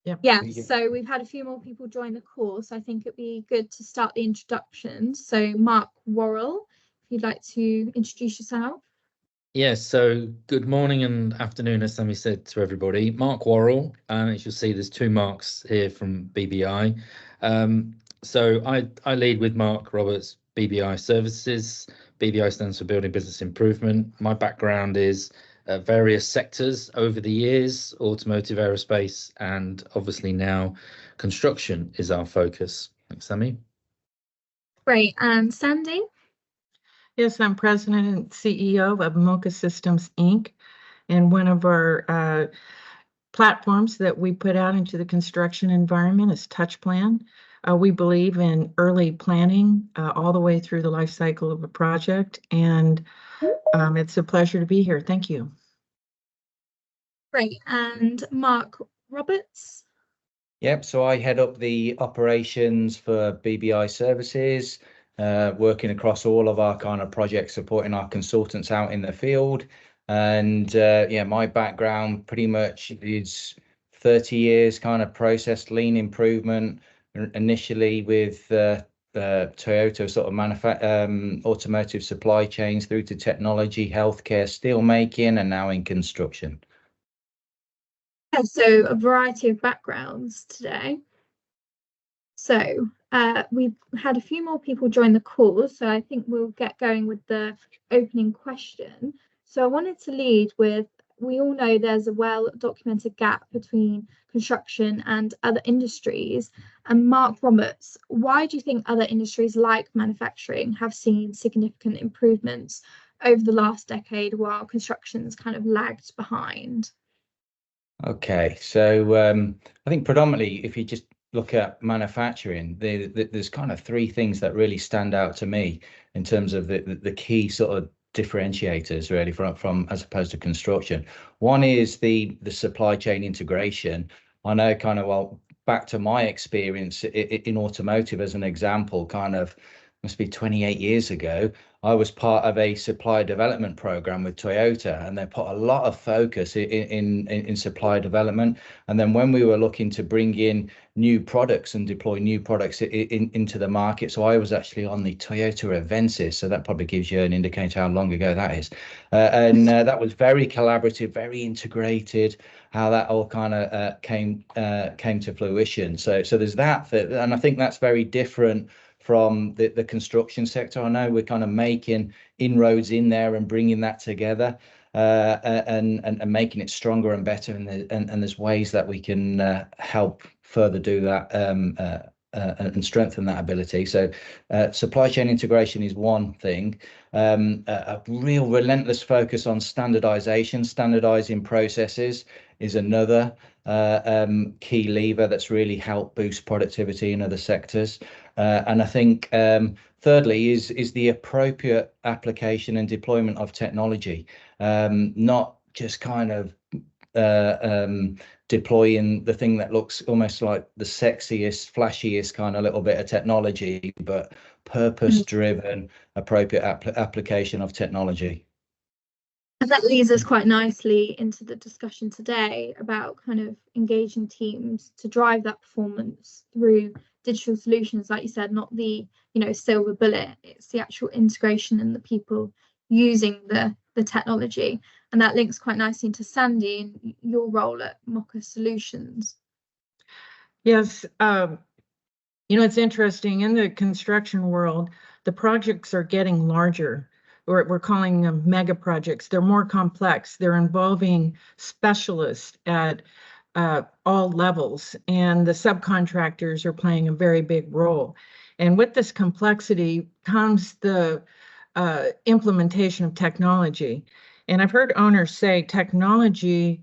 Yeah, so we've had a few more people join the course. I think it'd be good to start the introduction. So Mark Worrell, if you'd like to introduce yourself. Yes, so good morning and afternoon, as Sammy said, to everybody. Mark Worrell, as you'll see, there's two Marks here from BBI. So I lead with Mark Roberts, BBI Services. BBI stands for Building Business Improvement. My background is various sectors over the years, automotive, aerospace, and obviously now construction is our focus. Thanks, Sammy. Great, and Sandy? Yes, I'm President and CEO of Mocha Systems, Inc. And one of our platforms that we put out into the construction environment is Touchplan. We believe in early planning all the way through the life cycle of a project. And it's a pleasure to be here. Thank you. Great. And Mark Roberts? Yep, so I head up the operations for BBI Services, working across all of our kind of projects, supporting our consultants out in the field. And yeah, my background pretty much is 30 years kind of process lean improvement, initially with Toyota sort of automotive supply chains through to technology, healthcare, steel making, and now in construction. Yeah, so a variety of backgrounds today. So we've had a few more people join the call, so I think we'll get going with the opening question. So I wanted to lead with, we all know there's a well-documented gap between construction and other industries. And Mark Roberts, why do you think other industries like manufacturing have seen significant improvements over the last decade while construction's kind of lagged behind? Okay, so I think predominantly, if you just look at manufacturing, there's kind of three things that really stand out to me in terms of the key sort of differentiators really from as opposed to construction. One is the supply chain integration. I know kind of, well, back to my experience in automotive as an example, kind of must be 28 years ago, I was part of a supply development program with Toyota, and they put a lot of focus in supply development. And then when we were looking to bring in new products and deploy new products into the market, so I was actually on the Toyota Avensis, so that probably gives you an indicator how long ago that is. And that was very collaborative, very integrated, how that all kind of came to fruition. So there's that, and I think that's very different from the construction sector. I know we're kind of making inroads in there and bringing that together and making it stronger and better. And there's ways that we can help further do that and strengthen that ability. So supply chain integration is one thing. A real relentless focus on standardization, standardizing processes is another key lever that's really helped boost productivity in other sectors. And I think thirdly is the appropriate application and deployment of technology, not just kind of deploying the thing that looks almost like the sexiest, flashiest kind of little bit of technology, but purpose-driven, appropriate application of technology. And that leads us quite nicely into the discussion today about kind of engaging teams to drive that performance through digital solutions, like you said, not the silver bullet. It's the actual integration and the people using the technology. And that links quite nicely into Sandy and your role at Mocha Solutions. Yes, it's interesting. In the construction world, the projects are getting larger. We're calling them mega projects. They're more complex. They're involving specialists at all levels, and the subcontractors are playing a very big role. And with this complexity comes the implementation of technology. And I've heard owners say technology,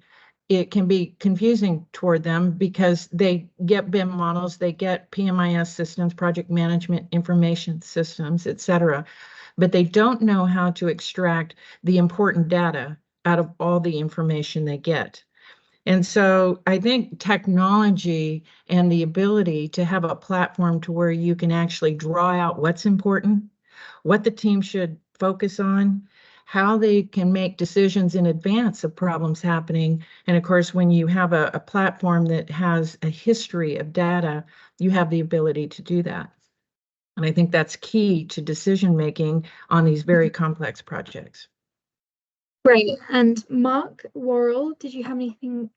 it can be confusing toward them because they get BIM models, they get PMIS systems, project management information systems, etc. But they don't know how to extract the important data out of all the information they get. And so I think technology and the ability to have a platform to where you can actually draw out what's important, what the team should focus on, how they can make decisions in advance of problems happening. And of course, when you have a platform that has a history of data, you have the ability to do that. And I think that's key to decision making on these very complex projects. Great. And Mark Worrell, did you have anything?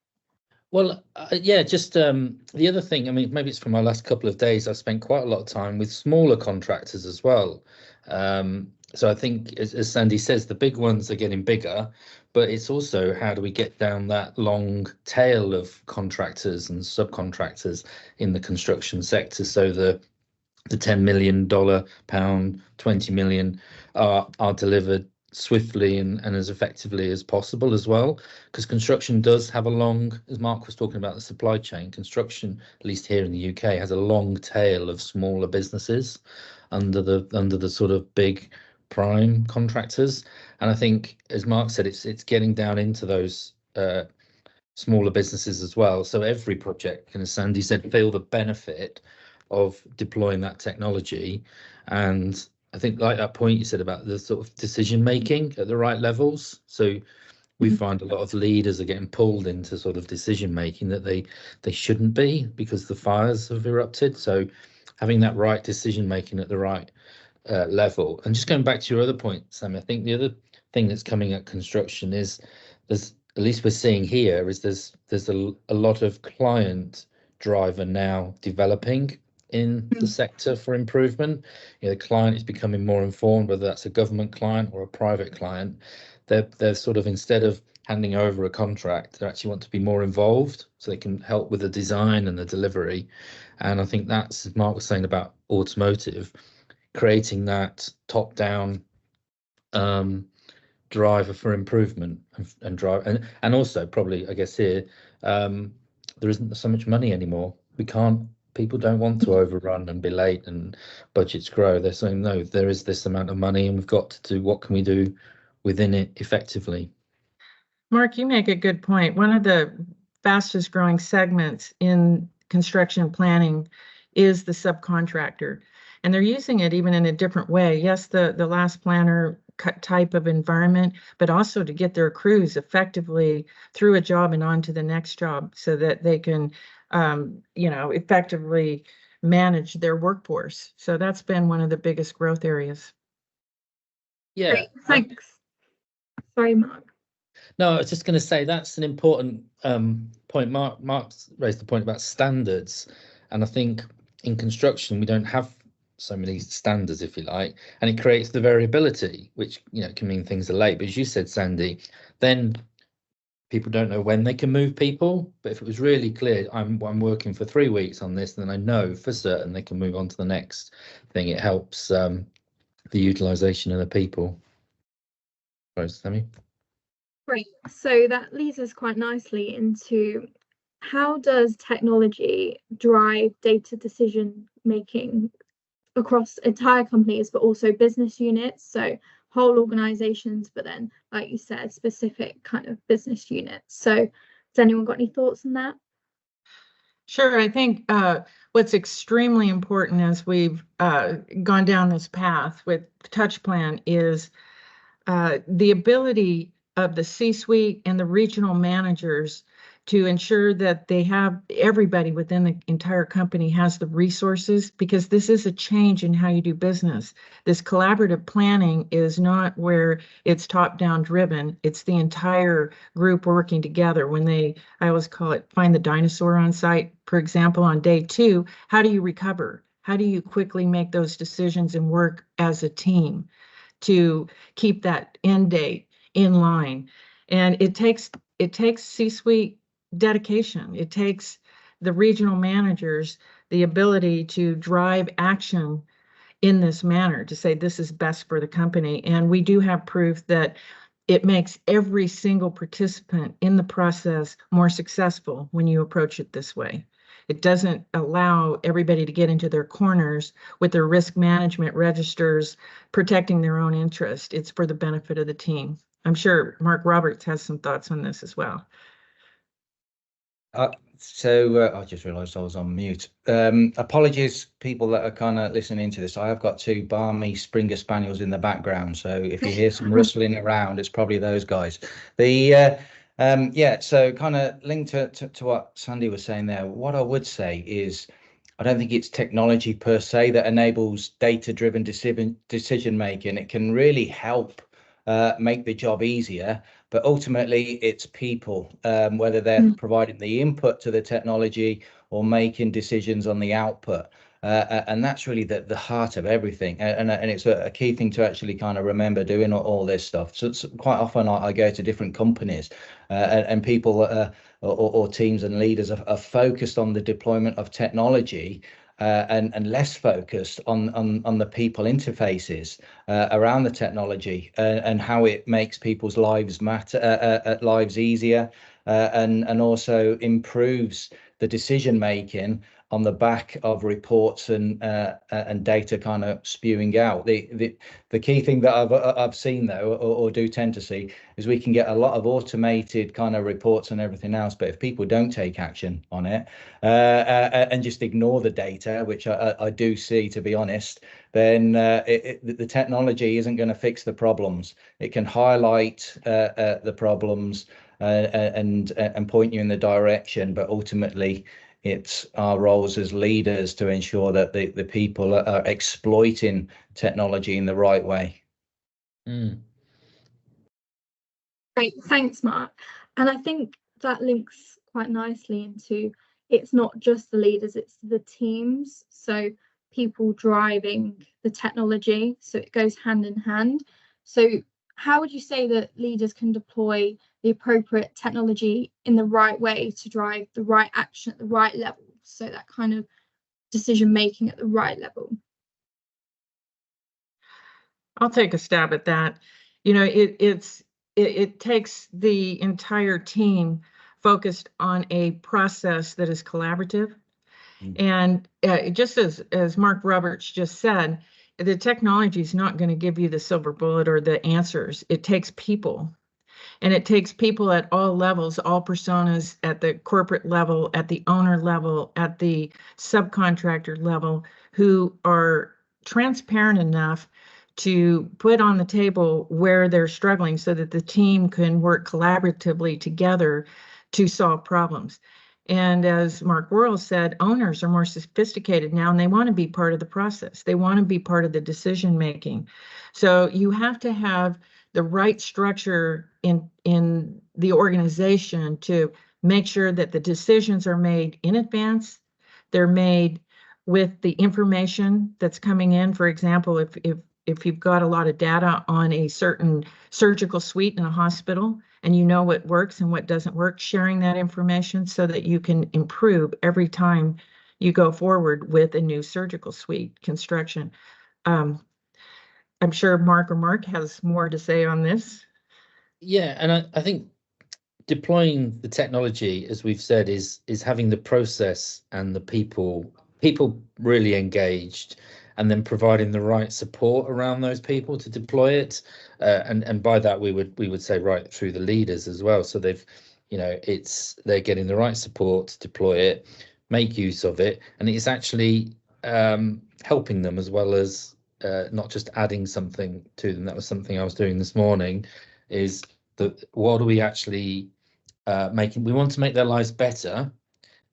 Well, yeah, just the other thing, I mean, maybe it's from my last couple of days, I spent quite a lot of time with smaller contractors as well. So I think, as Sandy says, the big ones are getting bigger, but it's also how do we get down that long tail of contractors and subcontractors in the construction sector, so the $10 million, pound, 20 million are delivered swiftly and as effectively as possible as well, because construction does have a long, as Mark was talking about, the supply chain, construction, at least here in the UK, has a long tail of smaller businesses under the sort of big prime contractors. And I think, as Mark said, it's getting down into those smaller businesses as well. So every project, and as Sandy said, feel the benefit of deploying that technology. And I think, like that point you said about the sort of decision making at the right levels. So we find a lot of leaders are getting pulled into sort of decision making that they shouldn't be, because the fires have erupted. So having that right decision making at the right level. And just going back to your other point, Sam, I think the other thing that's coming at construction is at least we're seeing here is there's a lot of client driver now developing in the sector for improvement. You know, the client is becoming more informed, whether that's a government client or a private client. They're sort of, instead of handing over a contract, they actually want to be more involved, so they can help with the design and the delivery. And I think that's, as Mark was saying about automotive, creating that top-down driver for improvement and drive, and also probably, I guess here, there isn't so much money anymore. People don't want to overrun and be late, and budgets grow. They're saying, no, there is this amount of money and we've got to do, what can we do within it effectively? Mark, you make a good point. One of the fastest growing segments in construction planning is the subcontractor, and they're using it even in a different way. Yes, the last planner type of environment, but also to get their crews effectively through a job and on to the next job, so that they can effectively manage their workforce. So that's been one of the biggest growth areas. Yeah. Great, thanks. Sorry, Mark. No, I was just going to say that's an important point. Mark's raised the point about standards, and I think in construction we don't have so many standards, if you like, and it creates the variability, which can mean things are late. But as you said, Sandy, then people don't know when they can move people. But if it was really clear, I'm working for 3 weeks on this, then I know for certain they can move on to the next thing. It helps the utilization of the people. Sorry, Sammy. Great. So that leads us quite nicely into, how does technology drive data decision making across entire companies, but also business units, so whole organizations, but then, like you said, specific kind of business units. So has anyone got any thoughts on that? Sure. I think what's extremely important as we've gone down this path with TouchPlan is the ability of the C-suite and the regional managers to ensure that they have, everybody within the entire company has the resources, because this is a change in how you do business. This collaborative planning is not where it's top-down driven. It's the entire group working together. I always call it find the dinosaur on site. For example, on day 2, how do you recover? How do you quickly make those decisions and work as a team to keep that end date in line? And it takes C-suite dedication. It takes the regional managers the ability to drive action in this manner, to say this is best for the company. And we do have proof that it makes every single participant in the process more successful when you approach it this way. It doesn't allow everybody to get into their corners with their risk management registers, protecting their own interest. It's for the benefit of the team. I'm sure Mark Roberts has some thoughts on this as well. I just realised I was on mute. Apologies, people that are kind of listening to this. I have got two balmy Springer Spaniels in the background, so if you hear some rustling around, it's probably those guys. So kind of linked to what Sandy was saying there. What I would say is, I don't think it's technology per se that enables data-driven decision making. It can really help make the job easier, but ultimately it's people, whether they're providing the input to the technology or making decisions on the output. And that's really the heart of everything. And it's a key thing to actually kind of remember doing all this stuff. So quite often I go to different companies and people or teams and leaders are focused on the deployment of technology and less focused on the people interfaces around the technology and how it makes people's lives lives easier and also improves the decision making on the back of reports and data kind of spewing out. The key thing that I've seen though, or do tend to see, is we can get a lot of automated kind of reports and everything else, but if people don't take action on it and just ignore the data, which I do see, to be honest, then the technology isn't going to fix the problems. It can highlight the problems and point you in the direction, but ultimately it's our roles as leaders to ensure that the people are exploiting technology in the right way. Great, thanks, Mark. And I think that links quite nicely into, it's not just the leaders, it's the teams. So people driving the technology, so it goes hand in hand. So how would you say that leaders can deploy the appropriate technology in the right way to drive the right action at the right level? So that kind of decision making at the right level. I'll take a stab at that. You know, it takes the entire team focused on a process that is collaborative. And just as Mark Roberts just said, the technology is not going to give you the silver bullet or the answers. It takes people. And it takes people at all levels, all personas, at the corporate level, at the owner level, at the subcontractor level, who are transparent enough to put on the table where they're struggling so that the team can work collaboratively together to solve problems. And as Mark Worrell said, owners are more sophisticated now and they want to be part of the process. They want to be part of the decision making. So you have to have the right structure in the organization to make sure that the decisions are made in advance. They're made with the information that's coming in. For example, if you've got a lot of data on a certain surgical suite in a hospital and you know what works and what doesn't work, sharing that information so that you can improve every time you go forward with a new surgical suite construction. I'm sure Mark has more to say on this. Yeah, and I think deploying the technology, as we've said, is having the process and the people really engaged, and then providing the right support around those people to deploy it. And by that we would say right through the leaders as well. So they're getting the right support to deploy it, make use of it, and it's actually helping them as well as not just adding something to them. That was something I was doing this morning, is that what are we actually making? We want to make their lives better,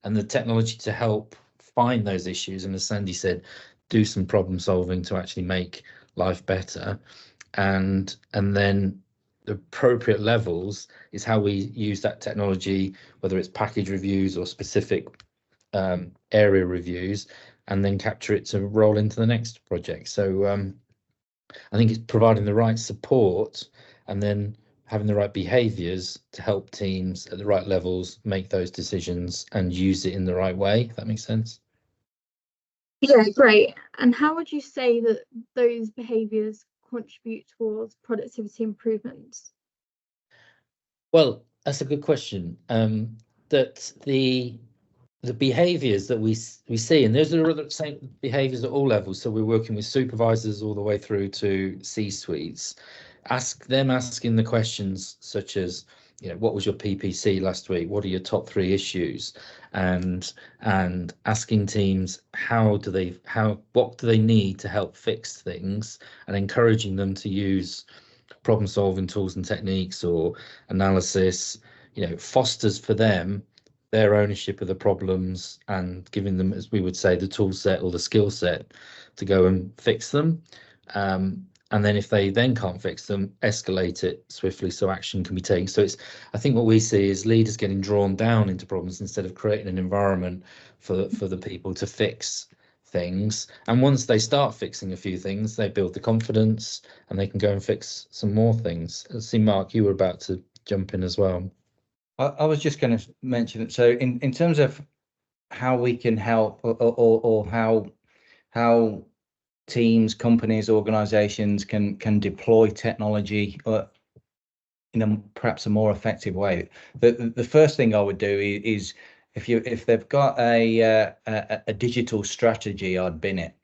and the technology to help find those issues, and as Sandy said, do some problem solving to actually make life better. And then the appropriate levels is how we use that technology, whether it's package reviews or specific area reviews, and then capture it to roll into the next project. So I think it's providing the right support and then having the right behaviors to help teams at the right levels make those decisions and use it in the right way, if that makes sense. Yeah, great. And how would you say that those behaviors contribute towards productivity improvements? Well, that's a good question. That the behaviors that we see, and those are the same behaviors at all levels. So we're working with supervisors all the way through to C-suites. Asking the questions such as, you know, what was your PPC last week? What are your top 3 issues? And asking teams what do they need to help fix things, and encouraging them to use problem solving tools and techniques or analysis, you know, fosters for them their ownership of the problems and giving them, as we would say, the tool set or the skill set to go and fix them. And then if they then can't fix them, escalate it swiftly so action can be taken. So it's, I think what we see is leaders getting drawn down into problems instead of creating an environment for the people to fix things. And once they start fixing a few things, they build the confidence and they can go and fix some more things. I see, Mark, you were about to jump in as well. I was just going to mention it. So in terms of how we can help, or how teams, companies, organizations can deploy technology in perhaps a more effective way. The first thing I would do is if they've got a digital strategy, I'd bin it.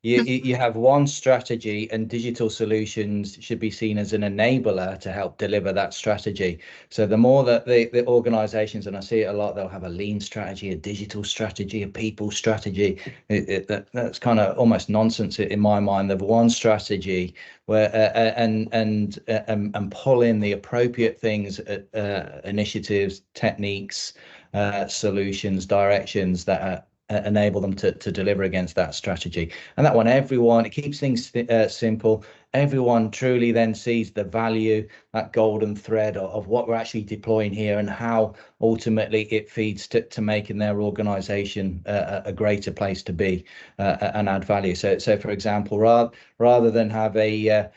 You have one strategy, and digital solutions should be seen as an enabler to help deliver that strategy. So the more that the organizations, and I see it a lot, they'll have a lean strategy, a digital strategy, a people strategy. That's kind of almost nonsense in my mind. They've one strategy where and pull in the appropriate things, initiatives, techniques, solutions, directions that enable them to deliver against that strategy. And that one, everyone, it keeps things simple. Everyone truly then sees the value, that golden thread of what we're actually deploying here, and how ultimately it feeds to making their organization a greater place to be and add value. So for example, rather than have a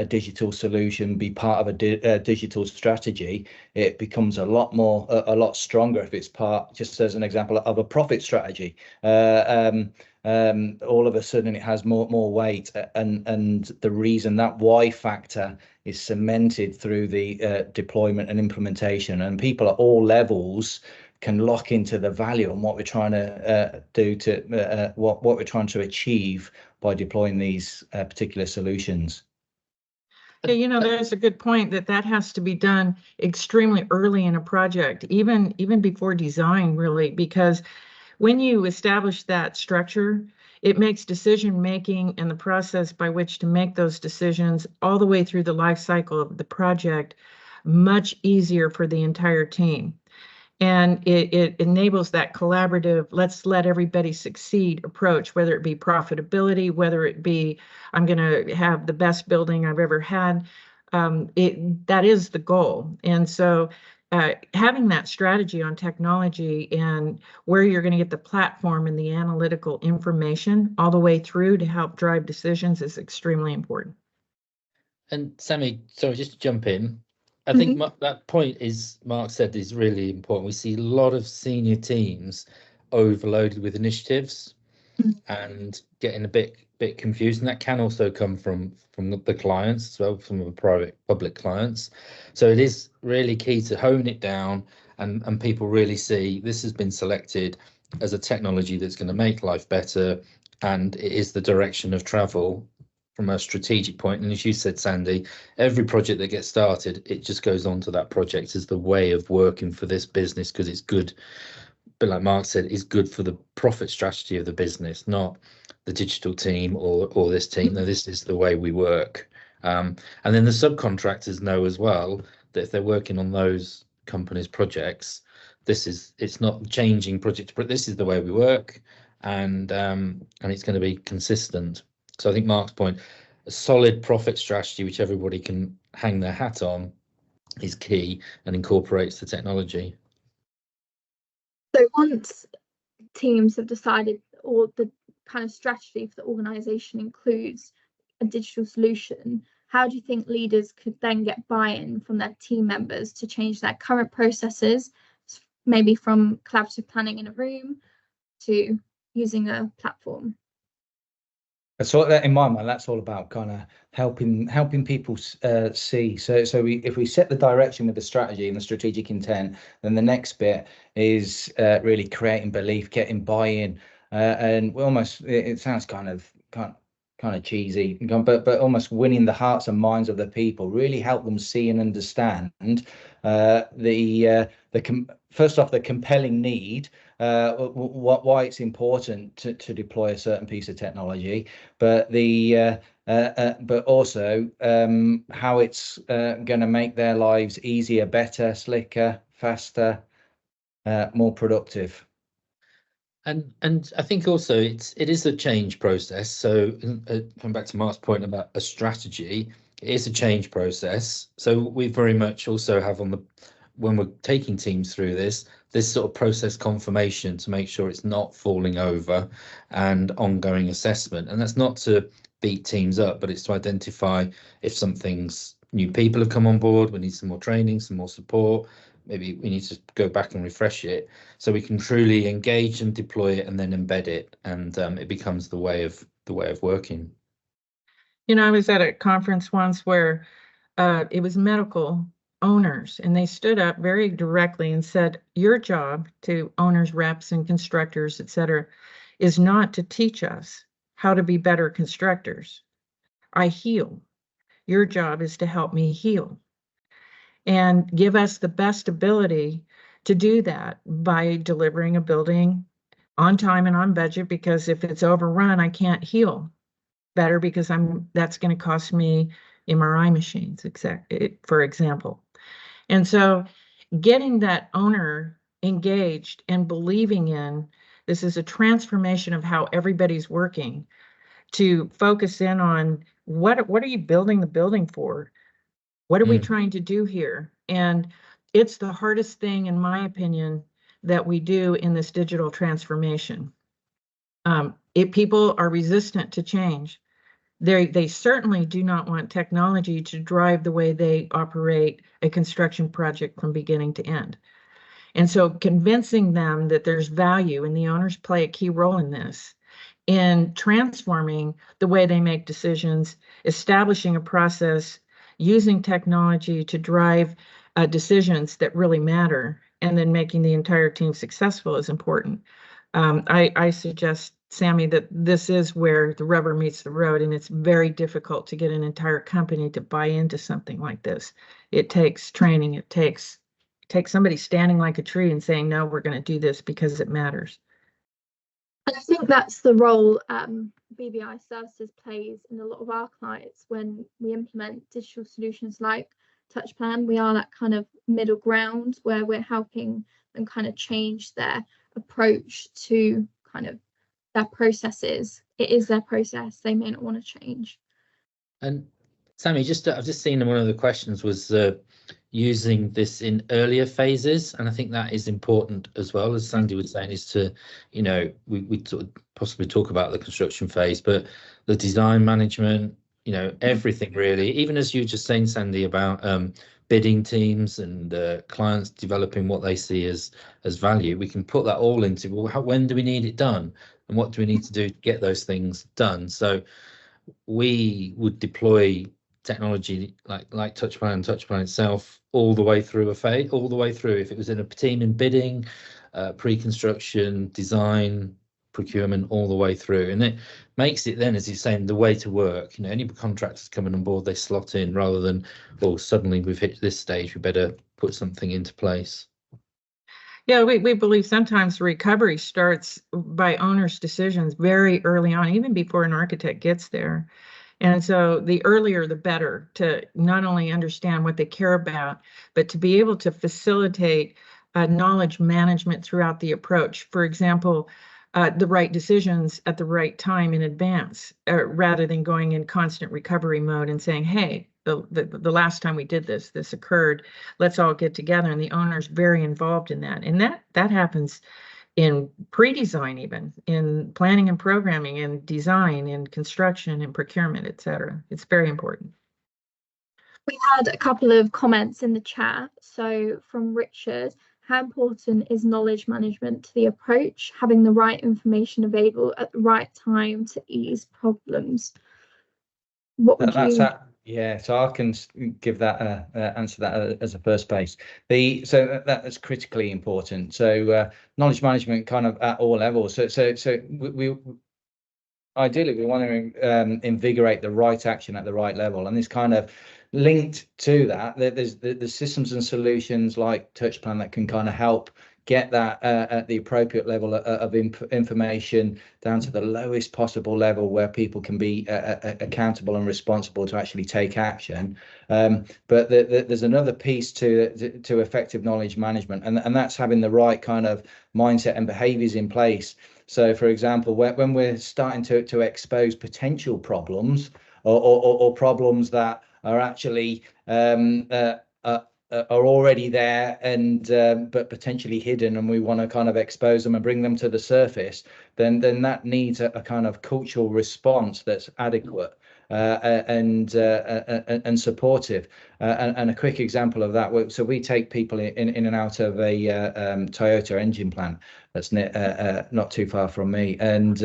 digital solution be part of a digital strategy, it becomes a lot stronger if it's part, just as an example, of a profit strategy. All of a sudden it has more weight, and the reason that why factor is cemented through the deployment and implementation, and people at all levels can lock into the value and what we're trying to do to what we're trying to achieve by deploying these particular solutions. Yeah, you know, that's a good point, that has to be done extremely early in a project, even before design, really, because when you establish that structure, it makes decision making and the process by which to make those decisions all the way through the life cycle of the project much easier for the entire team. And it enables that collaborative, let's let everybody succeed approach, whether it be profitability, whether it be I'm going to have the best building I've ever had. That is the goal. And so having that strategy on technology and where you're going to get the platform and the analytical information all the way through to help drive decisions is extremely important. And Sammy, sorry, just to jump in, I think that point Mark said is really important. We see a lot of senior teams overloaded with initiatives and getting a bit confused, and that can also come from the clients as well, from the public clients. So it is really key to hone it down, and people really see this has been selected as a technology that's going to make life better, and it is the direction of travel from a strategic point. And as you said, Sandy, every project that gets started, it just goes on to that project as the way of working for this business, because it's good, but like Mark said, it's good for the profit strategy of the business, not the digital team or this team. No, this is the way we work. And then the subcontractors know as well that if they're working on those companies' projects, it's not changing project to project. This is the way we work, and it's going to be consistent. So I think Mark's point, a solid profit strategy which everybody can hang their hat on is key and incorporates the technology. So once teams have decided, or the kind of strategy for the organization includes a digital solution, how do you think leaders could then get buy-in from their team members to change their current processes, maybe from collaborative planning in a room to using a platform? So that, in my mind, that's all about kind of helping people see. So if we set the direction with the strategy and the strategic intent, then the next bit is really creating belief, getting buy-in, and we almost, it sounds kind of kind of cheesy, but almost winning the hearts and minds of the people, really help them see and understand first off, the compelling need, why it's important to deploy a certain piece of technology, but but also how it's going to make their lives easier, better, slicker, faster, more productive. And I think also it is a change process. So coming back to Mark's point about a strategy, it is a change process. So we very much also have when we're taking teams through this sort of process confirmation to make sure it's not falling over, and ongoing assessment. And that's not to beat teams up, but it's to identify if something's new people have come on board, we need some more training, some more support. Maybe we need to go back and refresh it so we can truly engage and deploy it and then embed it, and it becomes the way of working. You know, I was at a conference once where it was medical owners, and they stood up very directly and said, your job, to owners, reps, and constructors, etc., is not to teach us how to be better constructors. I heal. Your job is to help me heal and give us the best ability to do that by delivering a building on time and on budget, because if it's overrun, I can't heal better, because that's going to cost me MRI machines, for example. And so getting that owner engaged and believing in this is a transformation of how everybody's working, to focus in on what are you building the building for? What are we trying to do here? And it's the hardest thing, in my opinion, that we do in this digital transformation. People are resistant to change. They certainly do not want technology to drive the way they operate a construction project from beginning to end. And so convincing them that there's value, and the owners play a key role in this, in transforming the way they make decisions, establishing a process, using technology to drive decisions that really matter, and then making the entire team successful is important. I suggest, Sammy, that this is where the rubber meets the road, and it's very difficult to get an entire company to buy into something like this. It takes training. It takes somebody standing like a tree and saying, no, we're going to do this because it matters. And I think that's the role BBI Services plays in a lot of our clients when we implement digital solutions like Touchplan. We are that kind of middle ground where we're helping them kind of change their approach to kind of their processes. It is their process. They may not want to change. And Sammy, I've just seen one of the questions was using this in earlier phases, and I think that is important as well, as Sandy was saying, is to, you know, we sort of possibly talk about the construction phase, but the design management, you know, everything really, even as you were just saying, Sandy, about bidding teams and clients developing what they see as value. We can put that all into, well, when do we need it done, and what do we need to do to get those things done? So we would deploy technology like Touchplan itself all the way through a phase, all the way through. If it was in a team in bidding, pre-construction, design, procurement, all the way through, and it makes it then, as you're saying, the way to work. You know, any contractors coming on board, they slot in, rather than, well, suddenly we've hit this stage, we better put something into place. Yeah, we believe sometimes recovery starts by owners' decisions very early on, even before an architect gets there. And so the earlier, the better, to not only understand what they care about, but to be able to facilitate knowledge management throughout the approach. For example, the right decisions at the right time in advance, rather than going in constant recovery mode and saying, hey, the last time we did this occurred, let's all get together. And the owner's very involved in that. And that happens in pre-design, even in planning and programming, and design, and construction, and procurement, etc. It's very important. We had a couple of comments in the chat. So from Richard, how important is knowledge management to the approach, having the right information available at the right time to ease problems? What would you? Yeah, so I can give that answer that as a first base. So that is critically important. So knowledge management kind of at all levels. So we ideally we want to invigorate the right action at the right level, and this kind of linked to that, there's the systems and solutions like Touchplan that can kind of help get that at the appropriate level of information down to the lowest possible level where people can be accountable and responsible to actually take action. But there's another piece to effective knowledge management, and that's having the right kind of mindset and behaviors in place. So, for example, when we're starting to expose potential problems or problems that are actually are already there and but potentially hidden, and we want to kind of expose them and bring them to the surface, then that needs a kind of cultural response that's adequate and supportive. And a quick example of that, so we take people in and out of a Toyota engine plant that's not too far from me, and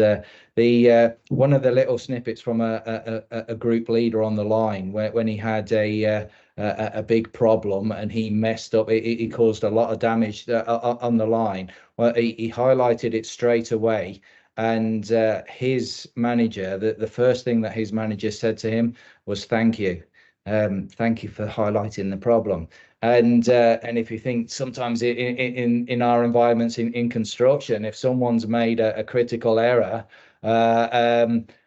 the one of the little snippets from a group leader on the line, when he had a big problem and he messed up, he caused a lot of damage on the line. Well, he highlighted it straight away, and his manager, the first thing that his manager said to him was, thank you for highlighting the problem. And if you think sometimes in our environments in construction, if someone's made a critical error,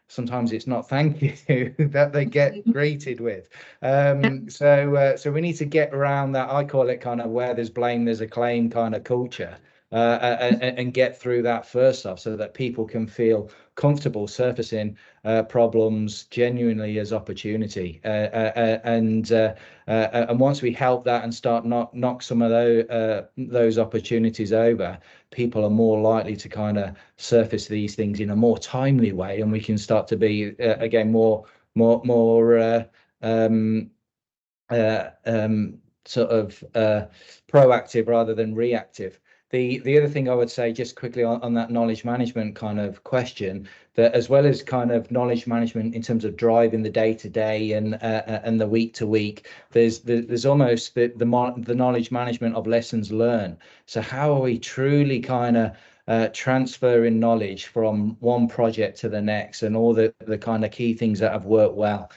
sometimes it's not thank you that they get greeted with. So we need to get around that. I call it kind of where there's blame, there's a claim kind of culture, and get through that first off, so that people can feel comfortable surfacing problems genuinely as opportunity. And once we help that and start knock some of those opportunities over, people are more likely to kind of surface these things in a more timely way, and we can start to be again more sort of proactive rather than reactive. The other thing I would say, just quickly on that knowledge management kind of question, that as well as kind of knowledge management in terms of driving the day-to-day and the week-to-week, there's almost the knowledge management of lessons learned. So how are we truly kind of transferring knowledge from one project to the next, and all the kind of key things that have worked well?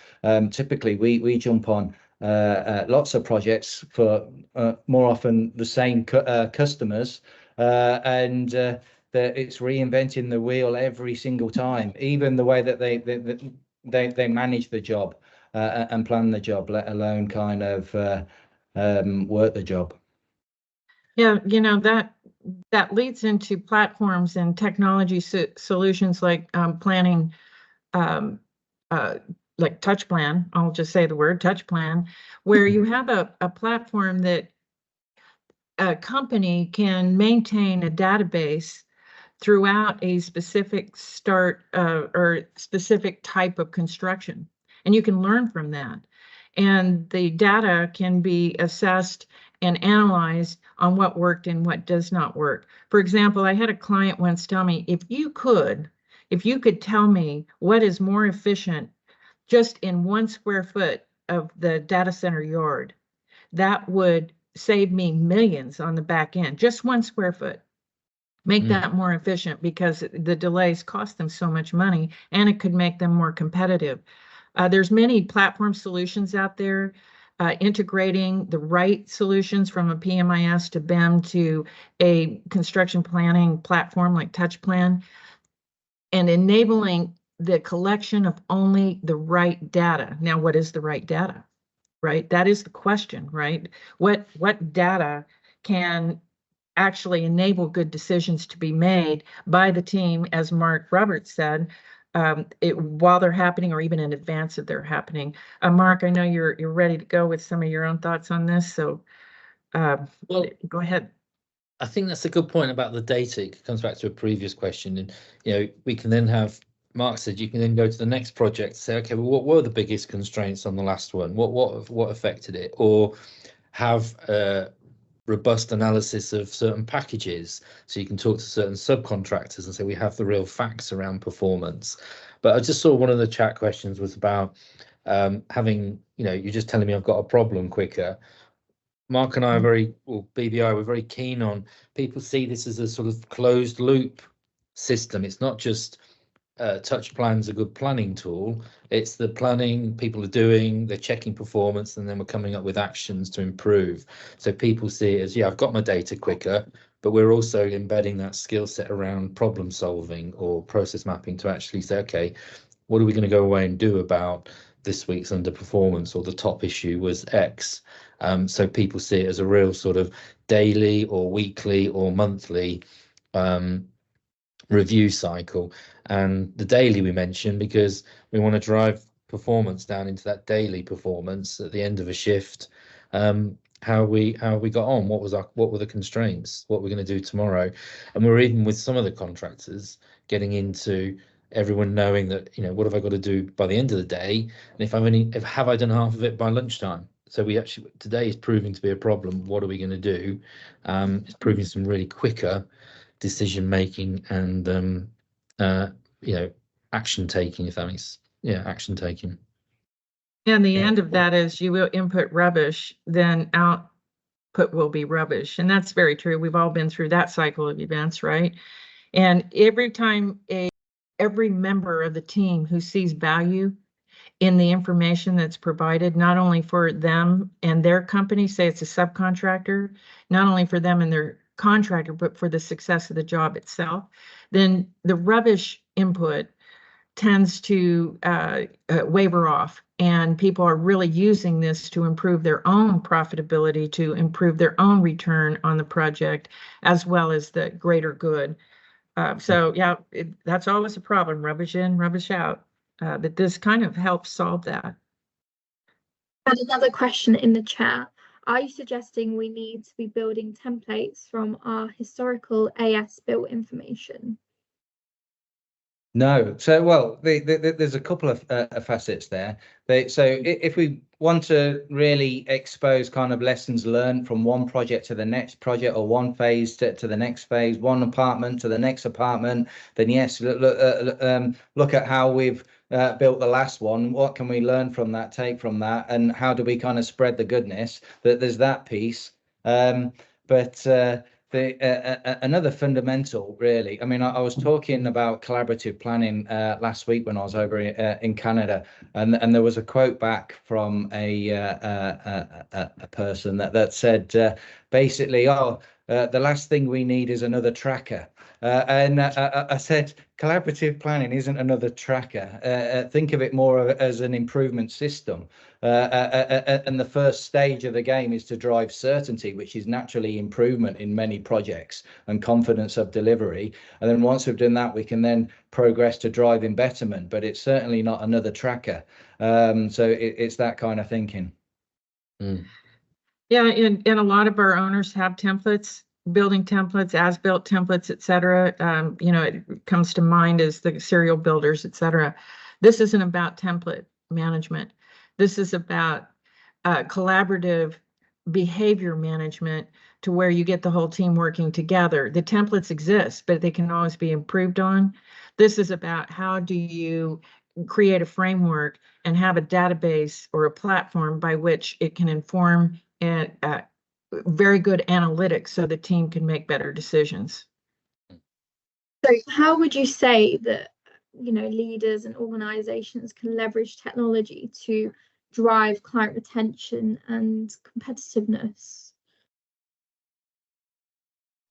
Typically we jump on lots of projects for more often the same customers, and that it's reinventing the wheel every single time, even the way that they manage the job and plan the job, let alone kind of work the job. Yeah, that leads into platforms and technology solutions like planning, like Touchplan. I'll just say the word Touchplan, where you have a platform that a company can maintain a database throughout a specific or specific type of construction, and you can learn from that. And the data can be assessed and analyzed on what worked and what does not work. For example, I had a client once tell me, if you could tell me what is more efficient just in 1 square foot of the data center yard, that would save me millions on the back end. Just 1 square foot. Make that more efficient, because the delays cost them so much money, and it could make them more competitive. There's many platform solutions out there, integrating the right solutions from a PMIS to BIM to a construction planning platform like Touchplan, and enabling the collection of only the right data. Now, what is the right data, right? That is the question, right? What data can actually enable good decisions to be made by the team, as Mark Roberts said, while they're happening, or even in advance of their happening. Mark, I know you're ready to go with some of your own thoughts on this, so well, go ahead. I think that's a good point about the data. It comes back to a previous question, and we can then have, Mark said, you can then go to the next project, say, okay, well, what were the biggest constraints on the last one? What affected it? Or have robust analysis of certain packages, so you can talk to certain subcontractors and say we have the real facts around performance. But I just saw one of the chat questions was about having, you're just telling me I've got a problem quicker. Mark and I are BBI, we're very keen on people see this as a sort of closed loop system. It's not just Touchplan's a good planning tool. It's the planning people are doing, they're checking performance, and then we're coming up with actions to improve. So people see it as, yeah, I've got my data quicker, but we're also embedding that skill set around problem solving or process mapping to actually say, okay, what are we going to go away and do about this week's underperformance, or the top issue was X. So people see it as a real sort of daily or weekly or monthly review cycle. And the daily we mentioned because we want to drive performance down into that daily performance at the end of a shift. How we got on, what were the constraints, what we're going to do tomorrow. And we're even with some of the contractors getting into everyone knowing that, you know, what have I got to do by the end of the day, and have I done half of it by lunchtime. So we actually, today is proving to be a problem. What are we going to do? It's proving some really quicker decision making and you know, action taking, if that makes, yeah, action taking. And the end of that is you will input rubbish, then output will be rubbish. And that's very true. We've all been through that cycle of events, right? And every time every member of the team who sees value in the information that's provided, not only for them and their company, say it's a subcontractor, not only for them and their contractor, but for the success of the job itself, then the rubbish input tends to waver off, and people are really using this to improve their own profitability, to improve their own return on the project, as well as the greater good. So yeah, that's always a problem, rubbish in, rubbish out. But this kind of helps solve that. And another question in the chat. Are you suggesting we need to be building templates from our historical AS built information? No. So, well, there's a couple of facets there. So if we want to really expose kind of lessons learned from one project to the next project, or one phase to the next phase, one apartment to the next apartment, then yes, look at how we've built the last one. What can we learn from that, take from that, and how do we kind of spread the goodness? That there's that piece. Another fundamental, really, I mean, I was talking about collaborative planning last week when I was over in Canada, and there was a quote back from a person that said basically, the last thing we need is another tracker. And I said, collaborative planning isn't another tracker. Think of it more as an improvement system. And the first stage of the game is to drive certainty, which is naturally improvement in many projects, and confidence of delivery. And then once we've done that, we can then progress to driving betterment. But it's certainly not another tracker. So it's that kind of thinking. Mm. Yeah, and a lot of our owners have templates, building templates, as-built templates, et cetera. You know, it comes to mind as the serial builders, et cetera. This isn't about template management. This is about collaborative behavior management, to where you get the whole team working together. The templates exist, but they can always be improved on. This is about how do you create a framework and have a database or a platform by which it can inform and very good analytics, so the team can make better decisions. So how would you say that, you know, leaders and organizations can leverage technology to drive client retention and competitiveness?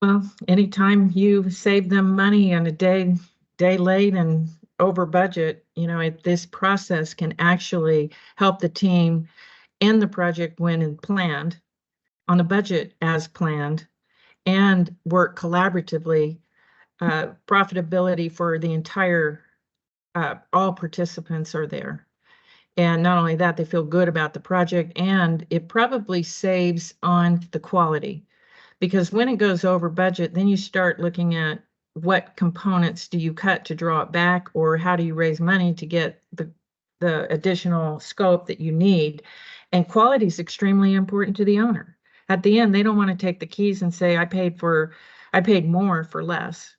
Well, anytime you save them money on a day late and over budget, you know, this process can actually help the team end the project when and planned, on the budget as planned, and work collaboratively. Profitability for the entire, all participants are there. And not only that, they feel good about the project, and it probably saves on the quality. Because when it goes over budget, then you start looking at what components do you cut to draw it back, or how do you raise money to get the additional scope that you need. And quality is extremely important to the owner. At the end, they don't want to take the keys and say, I paid more for less.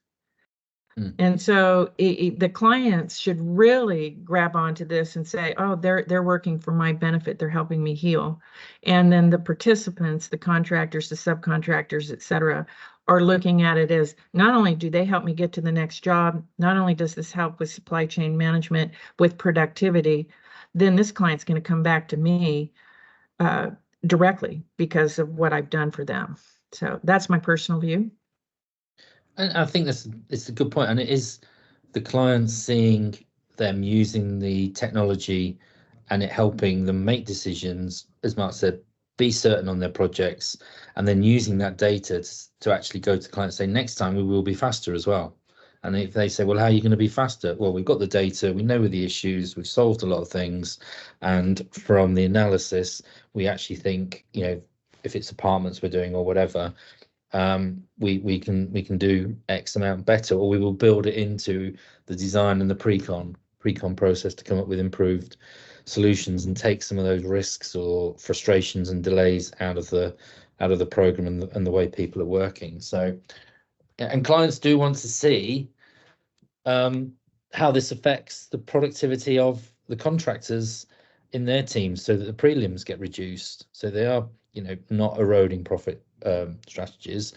And so the clients should really grab onto this and say, oh, they're working for my benefit. They're helping me heal. And then the participants, the contractors, the subcontractors, et cetera, are looking at it as not only do they help me get to the next job, not only does this help with supply chain management, with productivity, then this client's going to come back to me directly because of what I've done for them. So that's my personal view. And I think it's a good point, and it is the clients seeing them using the technology and it helping them make decisions, as Mark said, be certain on their projects, and then using that data to actually go to clients and say, next time we will be faster as well. And if they say, well, how are you going to be faster? Well, we've got the data, we know the issues, we've solved a lot of things. And from the analysis, we actually think, you know, if it's apartments we're doing or whatever, we can do X amount better, or we will build it into the design and the pre-con process to come up with improved solutions and take some of those risks or frustrations and delays out of the program and the way people are working. So, and clients do want to see how this affects the productivity of the contractors in their teams, so that the prelims get reduced, so they are, you know, not eroding profit strategies.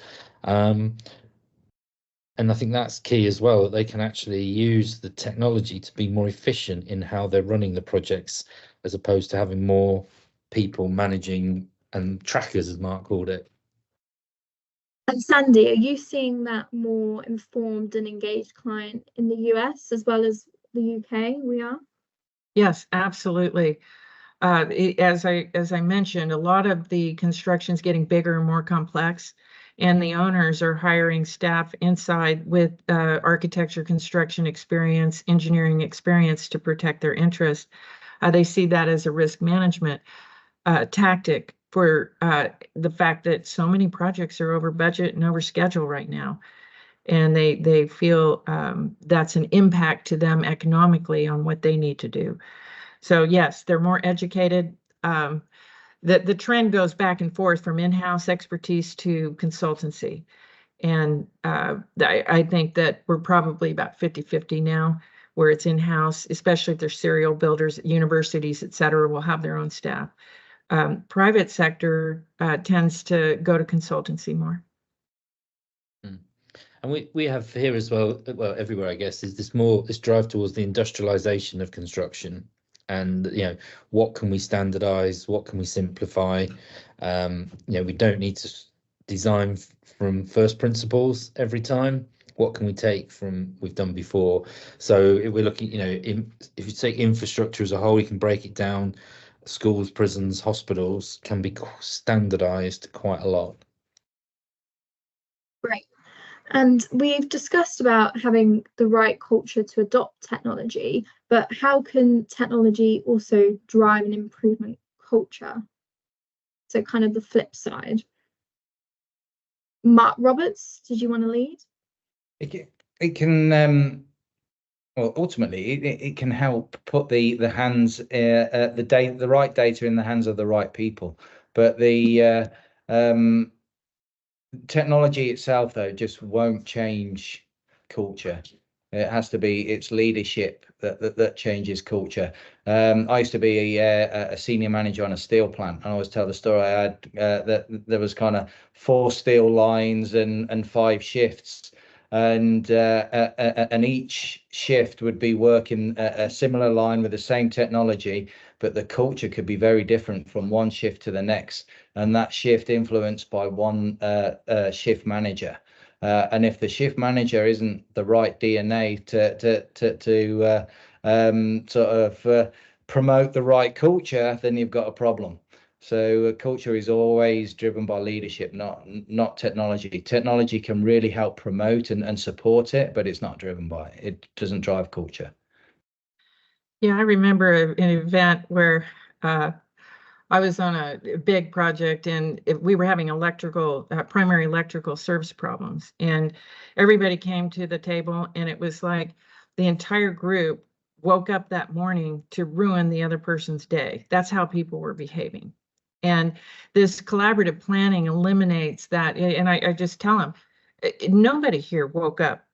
And I think that's key as well, that they can actually use the technology to be more efficient in how they're running the projects, as opposed to having more people managing and trackers, as Mark called it. And Sandy, are you seeing that more informed and engaged client in the US as well as the UK? We are? Yes, absolutely. As I mentioned, a lot of the construction is getting bigger and more complex, and the owners are hiring staff inside with architecture, construction experience, engineering experience to protect their interests. They see that as a risk management tactic for the fact that so many projects are over budget and over schedule right now. And they feel that's an impact to them economically on what they need to do. So yes, they're more educated. The trend goes back and forth from in-house expertise to consultancy. And I think that we're probably about 50-50 now, where it's in-house, especially if they're serial builders, universities, et cetera, will have their own staff. Private sector tends to go to consultancy more. And we have here as well everywhere, I guess, is this drive towards the industrialization of construction. And, you know, what can we standardize? What can we simplify? You know, we don't need to design from first principles every time. What can we take from we've done before? So if we're looking, you know, if you take infrastructure as a whole, you can break it down. Schools, prisons, hospitals can be standardized quite a lot. Great. And we've discussed about having the right culture to adopt technology, but how can technology also drive an improvement culture? So kind of the flip side. Mark Roberts, did you want to lead? It can well, ultimately it can help put the right data in the hands of the right people, but the technology itself, though, just won't change culture. It has to be its leadership that changes culture. I used to be a senior manager on a steel plant, and I always tell the story. I had that there was kind of 4 steel lines and 5 shifts, and each shift would be working a similar line with the same technology, but the culture could be very different from one shift to the next, and that shift influenced by one shift manager. And if the shift manager isn't the right DNA to promote the right culture, then you've got a problem. So culture is always driven by leadership, not technology. Technology can really help promote and support it, but it's not driven by it. It doesn't drive culture. Yeah, I remember an event where I was on a big project, and we were having primary electrical service problems, and everybody came to the table, and it was like the entire group woke up that morning to ruin the other person's day. That's how people were behaving. And this collaborative planning eliminates that. And I just tell them, nobody here woke up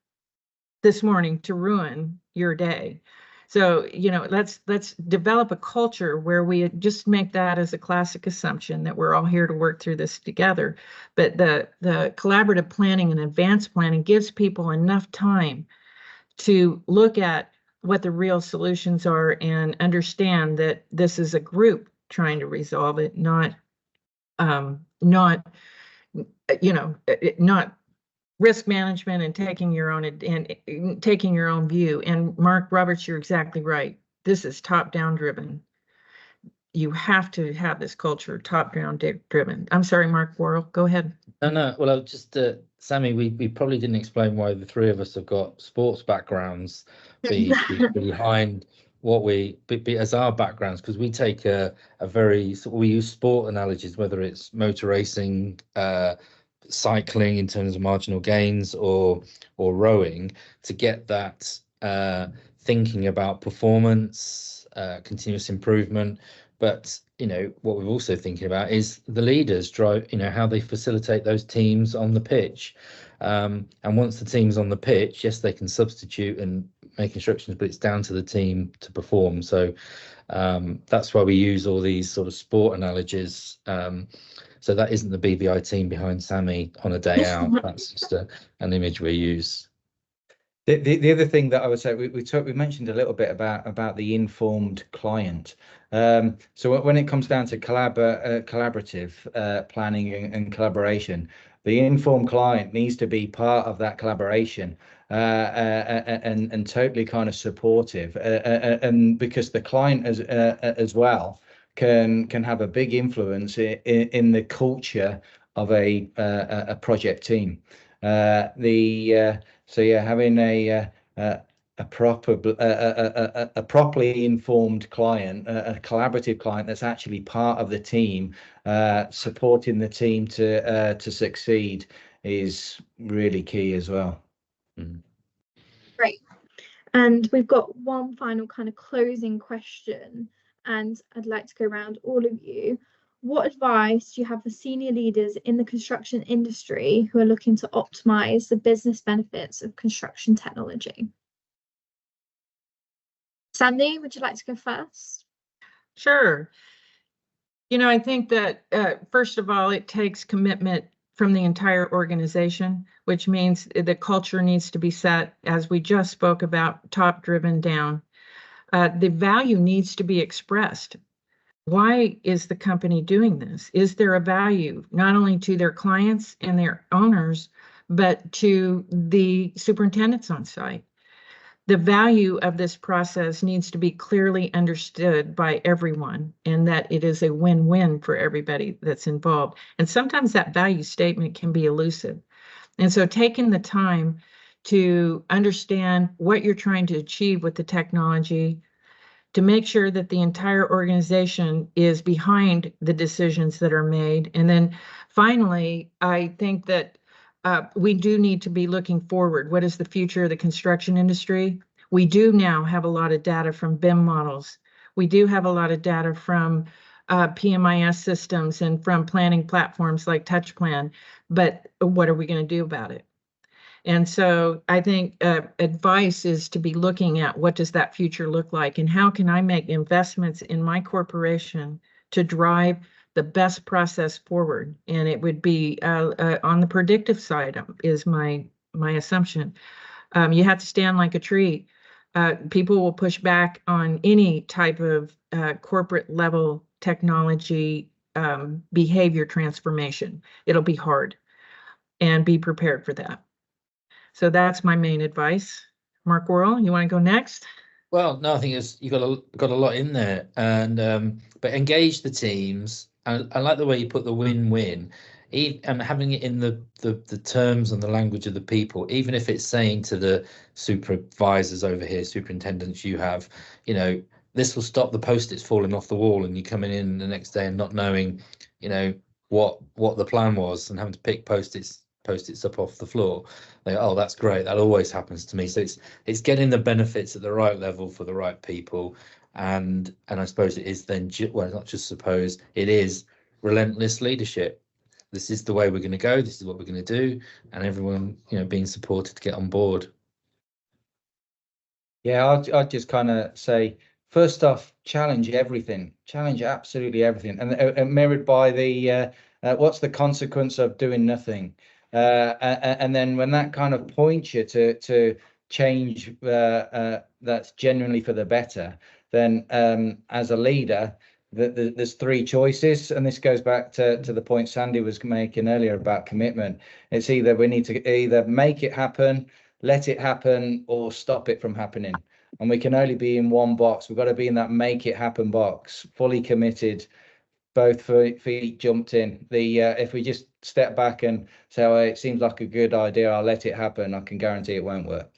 this morning to ruin your day. So, let's develop a culture where we just make that as a classic assumption that we're all here to work through this together. But the collaborative planning and advanced planning gives people enough time to look at what the real solutions are and understand that this is a group trying to resolve it, not not risk management and taking your own view. And Mark Roberts, you're exactly right. This is top-down driven. You have to have this culture top-down driven. I'm sorry, Mark Worrell, go ahead. No. Well, I'll just Sammy, we probably didn't explain why the three of us have got sports backgrounds behind what we as our backgrounds, because we take a very we use sport analogies, whether it's motor racing, cycling in terms of marginal gains, or rowing, to get that thinking about performance, continuous improvement. But what we're also thinking about is the leaders drive, how they facilitate those teams on the pitch. And once the team's on the pitch, yes, they can substitute and make instructions, but it's down to the team to perform. So that's why we use all these sort of sport analogies. So that isn't the BBI team behind Sammy on a day out. That's just an image we use. The other thing that I would say, we mentioned a little bit about the informed client. So when it comes down to collaborative planning and collaboration, the informed client needs to be part of that collaboration and totally kind of supportive, and because the client as well can have a big influence in the culture of a project team. So yeah, having a properly informed client, a collaborative client that's actually part of the team, supporting the team to succeed, is really key as well. Great. And we've got one final kind of closing question, and I'd like to go around all of you. What advice do you have for senior leaders in the construction industry who are looking to optimize the business benefits of construction technology? Sandy, would you like to go first? Sure. I think that first of all, it takes commitment from the entire organization, which means the culture needs to be set, as we just spoke about, top driven down. The value needs to be expressed. Why is the company doing this? Is there a value not only to their clients and their owners, but to the superintendents on site? The value of this process needs to be clearly understood by everyone, and that it is a win-win for everybody that's involved. And sometimes that value statement can be elusive. And so taking the time to understand what you're trying to achieve with the technology, to make sure that the entire organization is behind the decisions that are made. And then finally, I think that we do need to be looking forward. What is the future of the construction industry? We do now have a lot of data from BIM models. We do have a lot of data from PMIS systems and from planning platforms like Touchplan. But what are we going to do about it? And so I think advice is to be looking at what does that future look like, and how can I make investments in my corporation to drive the best process forward. And it would be on the predictive side is my assumption. You have to stand like a tree. People will push back on any type of corporate level technology behavior transformation. It'll be hard, and be prepared for that. So that's my main advice. Mark Worrell, you want to go next? Well, no, I think you got a lot in there, and but engage the teams. I like the way you put the win-win, and having it in the terms and the language of the people. Even if it's saying to the supervisors over here, superintendents, you have, this will stop the post-its falling off the wall, and you coming in the next day and not knowing, what the plan was, and having to pick post-its up off the floor. Oh, that's great, that always happens to me. So it's getting the benefits at the right level for the right people, and I suppose it is then, well, not just suppose, it is relentless leadership. This is the way we're going to go, this is what we're going to do, and everyone being supported to get on board. Yeah, I'd just kind of say, first off, challenge everything, challenge absolutely everything, and mirrored by the what's the consequence of doing nothing, and then when that kind of points you to change that's genuinely for the better, then as a leader, there's three choices, and this goes back to the point Sandy was making earlier about commitment. It's either we need to either make it happen, let it happen, or stop it from happening. And we can only be in one box. We've got to be in that make it happen box, fully committed, both feet jumped in. If we just step back and say, oh, it seems like a good idea, I'll let it happen, I can guarantee it won't work.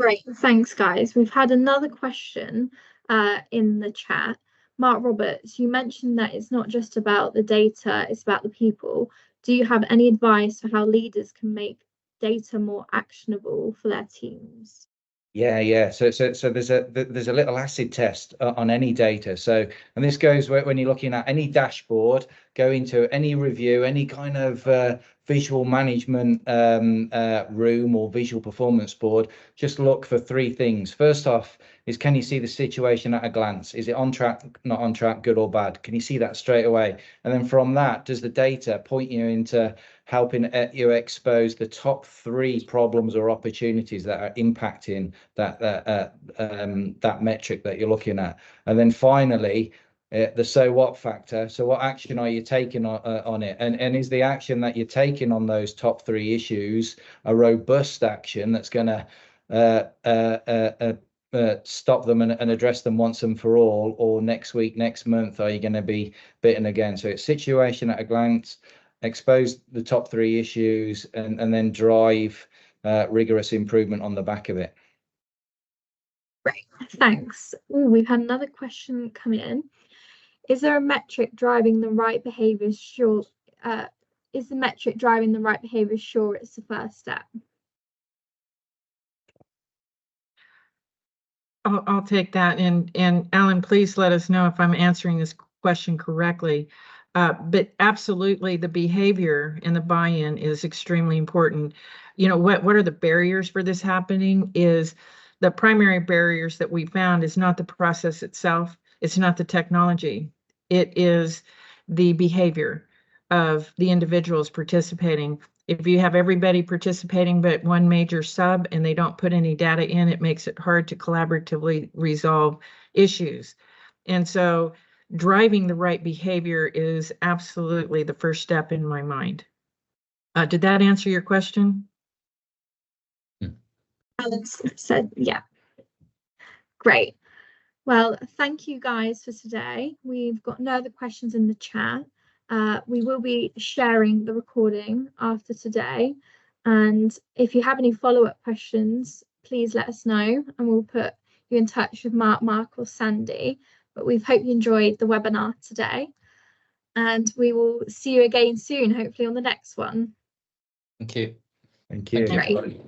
Great, thanks guys. We've had another question in the chat. Mark Roberts, you mentioned that it's not just about the data, it's about the people. Do you have any advice for how leaders can make data more actionable for their teams? Yeah. So there's a little acid test on any data. So, and this goes when you're looking at any dashboard, go into any review, any kind of visual management room or visual performance board, just look for three things. First off is, can you see the situation at a glance? Is it on track, not on track, good or bad? Can you see that straight away? And then from that, does the data point you into helping you expose the top three problems or opportunities that are impacting that metric that you're looking at? And then finally, the so what factor. So what action are you taking on it? And is the action that you're taking on those top three issues a robust action that's going to stop them and address them once and for all? Or next week, next month, are you going to be bitten again? So it's situation at a glance, expose the top three issues, and then drive rigorous improvement on the back of it. Great, thanks. Ooh, we've had another question come in. Is there a metric driving the right behaviors? Sure. Is the metric driving the right behaviors? Sure, it's the first step. I'll take that. And Alan, please let us know if I'm answering this question correctly. But absolutely, the behavior and the buy-in is extremely important. You know, what are the barriers for this happening? Is the primary barriers that we found is not the process itself. It's not the technology. It is the behavior of the individuals participating. If you have everybody participating but one major sub and they don't put any data in, it makes it hard to collaboratively resolve issues. And so driving the right behavior is absolutely the first step in my mind. Did that answer your question? Alex said, yeah. Great. Well, thank you guys for today. We've got no other questions in the chat. We will be sharing the recording after today. And if you have any follow-up questions, please let us know and we'll put you in touch with Mark or Sandy. But we hope you enjoyed the webinar today. And we will see you again soon, hopefully on the next one. Thank you. Thank you. Great.